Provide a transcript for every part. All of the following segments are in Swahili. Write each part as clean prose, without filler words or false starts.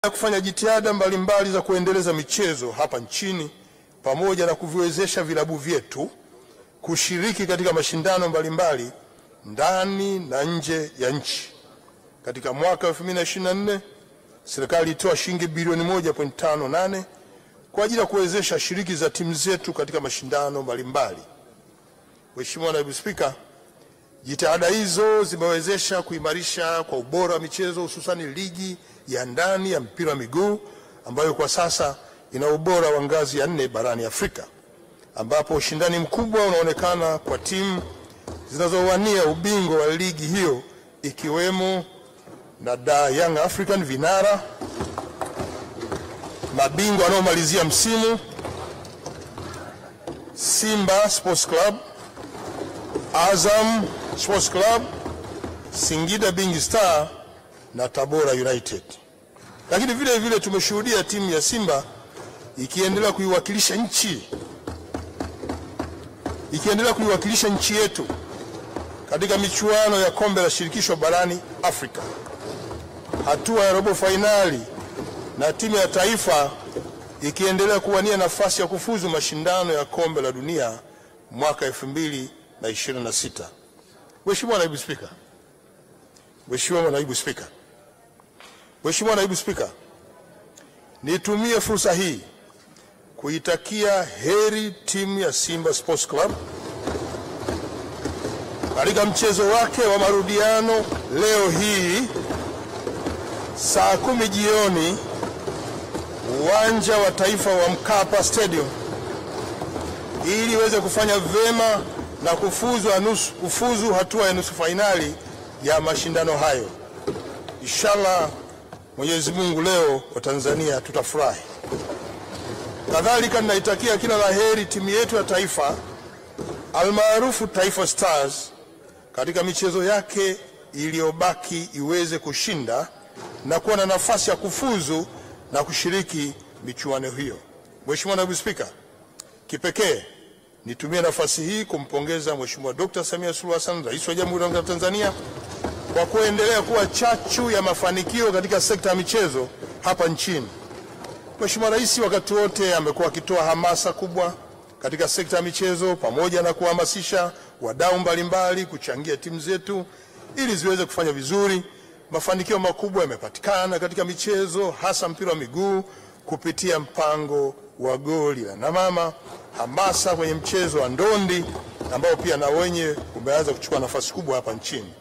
Kufanya jitihada mbalimbali za kuendeleza michezo hapa nchini pamoja na kuviwezesha vilabu vyetu kushiriki katika mashindano mbalimbali ndani na nje ya nchi. Katika mwaka 2024 serikali ilitoa shilingi bilioni 1.58 kwa ajili ya kuwezesha shiriki za timu zetu katika mashindano mbalimbali. Mheshimiwa Naibu Spika, jitihada hizo zimewezesha kuimarisha kwa ubora wa michezo, hususani ligi ya ndani ya mpira wa miguu ambayo kwa sasa ina ubora wa ngazi ya 4 barani Afrika, ambapo ushindani mkubwa unaonekana kwa timu zinazowania ubingwa wa ligi hiyo ikiwemo na Young African vinara, mabingwa wanaomalizia msimu, Simba Sports Club, Azam Sports Club, Singida Big Star na Tabora United. Lakini vile vile tumeshuhudia timu ya Simba ikiendelea kuiwakilisha nchi yetu katika michuano ya kombe la shirikisho barani Afrika, hatua ya robo fainali, na timu ya taifa ikiendelea kuwania nafasi ya kufuzu mashindano ya kombe la dunia mwaka 2026. Mheshimiwa Naibu Spika, nitumie fursa hii kuitakia heri timu ya Simba Sports Club katika mchezo wake wa marudiano leo hii saa 10 jioni uwanja wa taifa wa Mkapa Stadium, ili iweze kufanya vema na kufuzu hatua ya nusu fainali ya mashindano hayo. Inshallah Mwenyezi Mungu leo wa Tanzania tutafurahi. Kadhalika ninaitakia kila laheri timu yetu ya taifa almaarufu Taifa Stars katika michezo yake iliyobaki iweze kushinda na kuwa na nafasi ya kufuzu na kushiriki michuano hiyo. Mheshimiwa Naibu Spika, kipekee nitumie nafasi hii kumpongeza Mheshimiwa Dr. Samia Suluhu Hassan, Rais wa Jamhuri ya Tanzania, kwa kuendelea kuwa chachu ya mafanikio katika sekta ya michezo hapa nchini. Mheshimiwa Rais wakati wote amekuwa akitoa hamasa kubwa katika sekta ya michezo pamoja na kuhamasisha wadau mbalimbali kuchangia timu zetu ili ziweze kufanya vizuri. Mafanikio makubwa yamepatikana katika michezo, hasa mpira wa miguu kupitia mpango wa goli la mama, hamasa kwenye mchezo wa ndondi ambao pia na wenye umeanza kuchukua nafasi kubwa hapa nchini.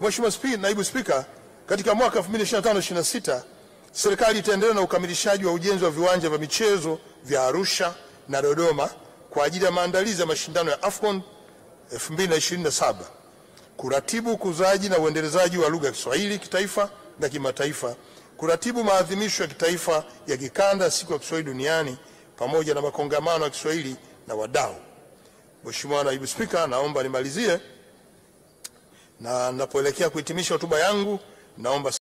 Mheshimiwa Naibu Spika, katika mwaka 2025-26 serikali itaendelea na ukamilishaji wa ujenzi wa viwanja vya michezo vya Arusha na Dodoma kwa ajili ya maandalizi ya mashindano ya AFCON 2027, kuratibu ukuzaji na uendelezaji wa lugha ya Kiswahili kitaifa na kimataifa, kuratibu maadhimisho ya kitaifa ya kikanda siku ya Kiswahili duniani pamoja na makongamano ya Kiswahili na wadau. Mheshimiwa Naibu Spika, naomba nimalizie na ninapoelekea kuhitimisha hotuba yangu, naomba